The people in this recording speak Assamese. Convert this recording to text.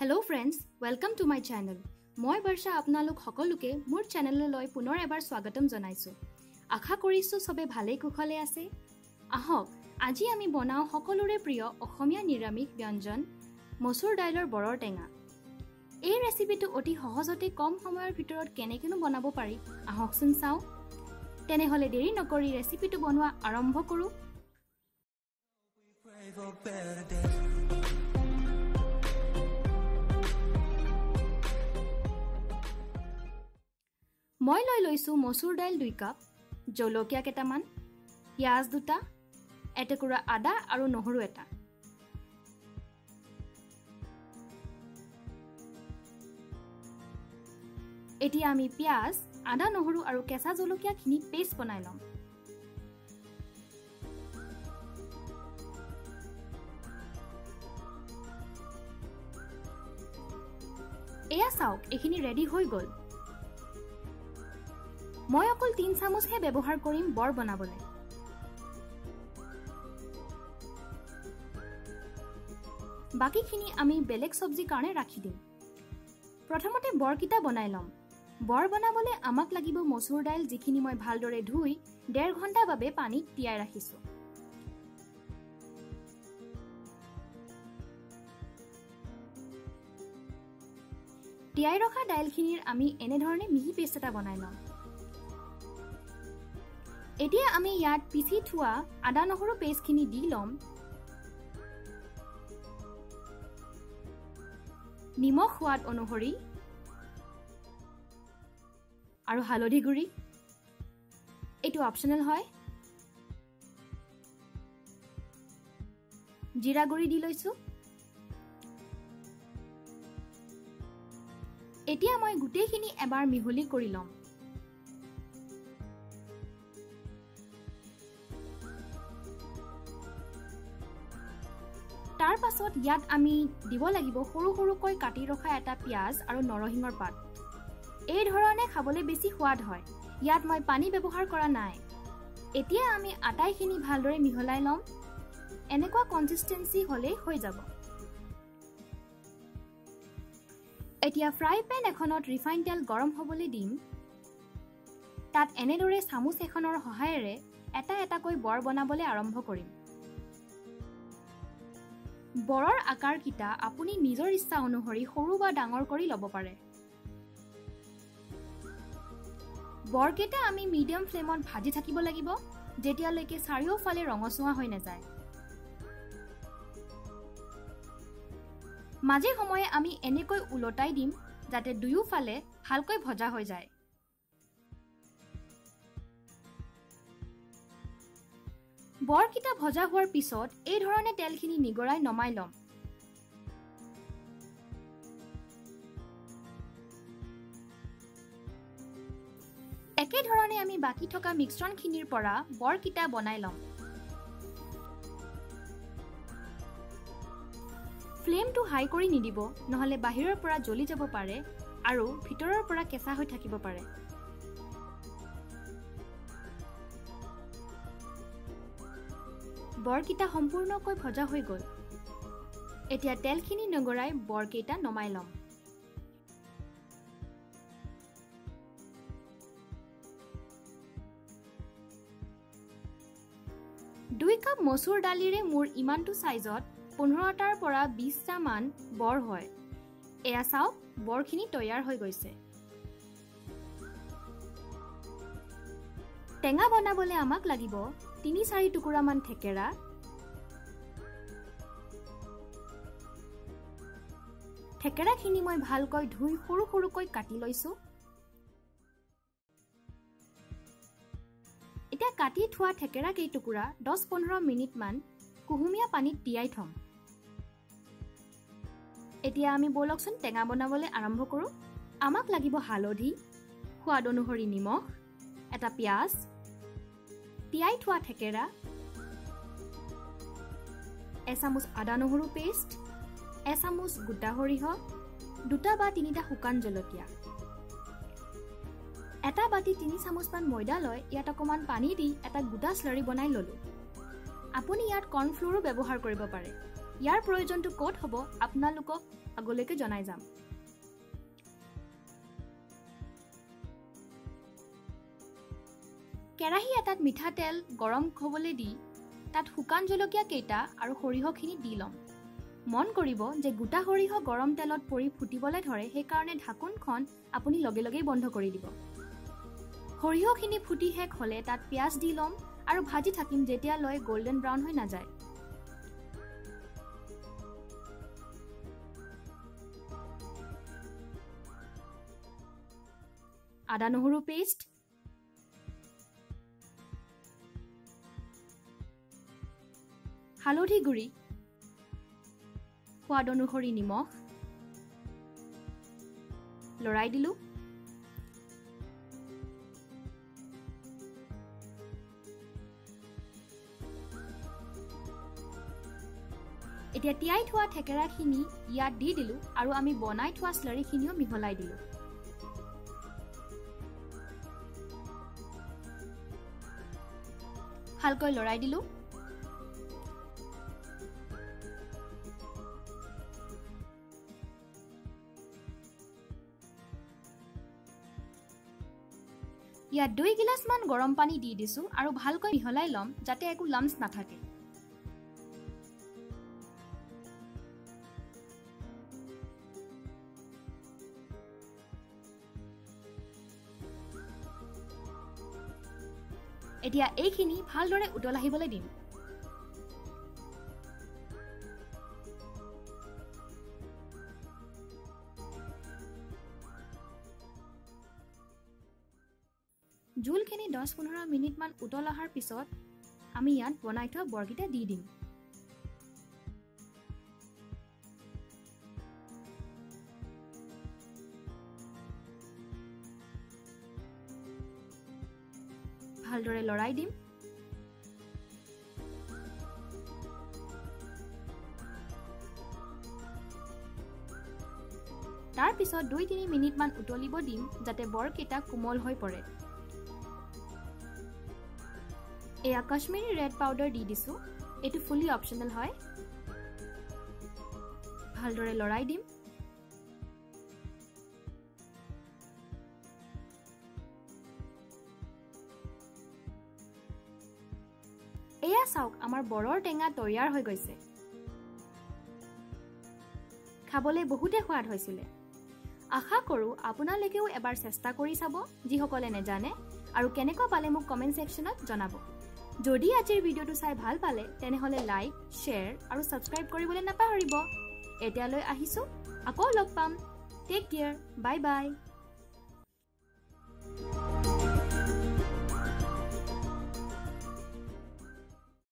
Hello friends, welcome to my channel. মই বৰ্ষা আপোনালোক সকলোকে মোৰ চেনেললৈ পুনৰ এবাৰ স্বাগতম জনাইছো। আশা কৰিছো সবে ভালে কুশলে আছে। আহক আজি আমি বনাও সকলোৰে প্ৰিয় অসমীয়া নিৰামিষ ব্যঞ্জন মসুৰ দাইলৰ বৰৰ টেঙা। এই ৰেচিপিটো অতি সহজতে কম সময়ৰ ভিতৰত কেনেকৈ বনাব পাৰি আহকচোন চাও। তেনেহলে দেৰি নকৰি ৰেচিপিটো বনোৱা আৰম্ভ কৰো। মই লৈছো মসুৰ দাইল 2 কাপ, জলকীয়া কেটামান, পিয়াজ দুটা, এটুকুৰা আদা আৰু নহৰু এটা। এতিয়া আমি পিয়াজ, আদা, নহৰু আৰু কেঁচা জলকীয়া খিনি পেষ্ট বনাই লম। এয়া চাওক এইখিনি ৰেডি হৈ গল। মই অকল 3 চামুচ হে ব্যৱহাৰ কৰিম বৰ বনাবলে। বাকিখিনি আমি বেলেগ সবজি কাৰণে ৰাখি দিম। প্ৰথমতে বৰকিটা বনাই লম। বৰ বনাবলে আমাক লাগিব মসুৰ দাইল যিখিনি মই ভালদৰে ধুই 1.5 ঘণ্টা বাবে পানীত তিয়াই ৰাখিছো। তিয়াই ৰখা দাইলখিনিৰ আমি এনে ধৰণে মিহি পেষ্ট এটা বনাই লম। এতিয়া আমি ইয়াত পিছি থোৱা আদা নহৰু পেষ্টখিনি দি লম। নিমখ সোৱাদ অনুসৰি আৰু হালধি গুড়ি, এইটো অপচনেল হয়। জিৰা গুড়ি দি লৈছো। এতিয়া মই গোটেইখিনি এবাৰ মিহলি কৰি লম। তাৰ পাছত ইয়াত আমি দিব লাগিব সৰু সৰুকৈ কাটি ৰখা এটা পিয়াজ আৰু নৰসিংহৰ পাত। এই ধৰণে খাবলৈ বেছি সোৱাদ হয়। ইয়াত মই পানী ব্যৱহাৰ কৰা নাই। এতিয়া আমি আটাইখিনি ভালদৰে মিহলাই লম। এনেকুৱা কনসিস্টেন্সি হলে হৈ যাব। এতিয়া ফ্ৰাই পেন এখনত ৰিফাইন তেল গৰম হ'বলৈ দিম। তাত এনেদৰে চামুচ এখনৰ সহায়েৰে এটা এটাকৈ বৰ বনাবলৈ আৰম্ভ কৰিম। বৰৰ আকাৰ কিটা আপুনি নিজৰ ইচ্ছা অনুসৰি সৰু বা ডাঙৰ কৰি ল'ব পাৰে। বৰকেটা আমি মিডিয়াম ফ্লেমত ভাজি থাকিব লাগিব যেতিয়ালৈকে চাৰিওফালে ৰঙচুৱা হৈ নাযায়। মাজে সময়ে আমি এনেকৈ উলটাই দিম যাতে দুয়োফালে ভালকৈ ভজা হৈ যায়। বৰকিটা ভজা হোৱাৰ পিছত এই ধৰণে তেলখিনি নিগৰাই নমাই লম। একে ধৰণে আমি বাকি থকা মিশ্ৰণখিনিৰ পৰা বৰকিটা বনাই লম। ফ্লেমটো হাই কৰি নিদিব, নহলে বাহিৰৰ পৰা জ্বলি যাব পাৰে আৰু ভিতৰৰ পৰা কেঁচা হৈ থাকিব পাৰে। বৰকিটা সম্পূৰ্ণকৈ ভজা হৈ গল। এতিয়া তেলখিনি নগৰাই বৰকিটা নমাই লম। দুই কাপ মসুৰ দালিৰে মোৰ ইমানটো সাইজত 15টাৰ পৰা 20টা মান বৰ হয়। এয়া চাওক বৰখিনি তৈয়াৰ হৈ গৈছে। টেঙা বনাবলে আমাক লাগিব 3-4 টুকুৰা মান থেকেৰা, থেকেৰাখিনি মই ভালকৈ ধুই সৰু সৰুকৈ কাটি লৈছো। এতিয়া কাটি থোৱা থেকেৰা কেইটুকুৰা 10-15 মিনিট মান কুহুমীয়া পানীত তিয়াই থম। এতিয়া আমি বলকচোন টেঙা বনাবলৈ আৰম্ভ কৰো। আমাক লাগিব হালধি, সোৱাদ অনুসৰি নিমখ, এটা পিয়াজ, তিয়াই থোৱা থেকেৰা, এচামুচ আদা নহৰু পেষ্ট, এচামুচ গোটা সৰিয়হ, 2 বা 3টা শুকান জলকীয়া। এটা বাটি 3 চামুচ মান ময়দা লৈ ইয়াত অকমান পানী দি এটা গোটা স্লাৰি বনাই ললো। আপুনি ইয়াত কৰ্ণফ্লোৰো ব্যৱহাৰ কৰিব পাৰে। ইয়াৰ প্ৰয়োজনটো ক'ত হ'ব আপোনালোকক আগলৈকে জনাই যাম। কেৰাহী এটাত মিঠাতেল গৰম হ'বলৈ দি তাত শুকান জলকীয়া কেইটা আৰু সৰিয়হখিনি দি ল'ম। মন কৰিব যে গোটা সৰিয়হ গৰম তেলত পৰি ফুটিবলৈ ধৰে, সেইকাৰণে ঢাকোনখন আপুনি লগে লগেই বন্ধ কৰি দিব। সৰিয়হখিনি ফুটি শেষ হ'লে তাত পিঁয়াজ দি ল'ম আৰু ভাজি থাকিম যেতিয়ালৈ গোল্ডেন ব্ৰাউন হৈ নাযায়। আদা নহৰু পেষ্ট, হালধি গুড়ি, সোৱাদ অনুসৰি নিমখ, লৰাই দিলোঁ। এতিয়া তিয়াই থোৱা থেকেৰাখিনি ইয়াত দি দিলোঁ আৰু আমি বনাই থোৱা স্লাৰিখিনিও মিহলাই দিলোঁ। ভালকৈ লৰাই দিলোঁ। ইয়াত 2 গিলাচমান গৰম পানী দি দিছোঁ আৰু ভালকৈ মিহলাই ল'ম যাতে একো লাম্পছ নাথাকে। এতিয়া এইখিনি ভালদৰে উতল আহিবলৈ দিম। জোলখিনি 10-15 মিনিটমান উতল অহাৰ পিছত আমি ইয়াত বনাই থোৱা বৰকেইটা দি দিম। ভালদৰে লৰাই দিম। তাৰ পিছত 2-3 মিনিটমান উতলিব দিম যাতে বৰকেইটা কোমল হৈ পৰে। এয়া কাশ্মীৰী ৰেড পাউডাৰ দি দিছোঁ, এইটো ফুলি অপশ্যনেল হয়। ভালদৰে লৰাই দিম। এয়া চাওক, আমাৰ বৰৰ টেঙা তৈয়াৰ হৈ গৈছে। খাবলৈ বহুতে সোৱাদ হৈছিলে। আশা কৰোঁ আপোনালোকেও এবাৰ চেষ্টা কৰি চাব, যিসকলে নেজানে, আৰু কেনেকুৱা পালে মোক কমেণ্ট ছেকশ্যনত জনাব। যদি আজিৰ ভিডিঅ'টো চাই ভাল পালে তেনেহ'লে লাইক, শ্বেয়াৰ আৰু ছাবস্ক্ৰাইব কৰিবলৈ নাপাহৰিব। এতিয়ালৈ আহিছোঁ, আকৌ লগ পাম। টেক কেয়াৰ, বাই বাই।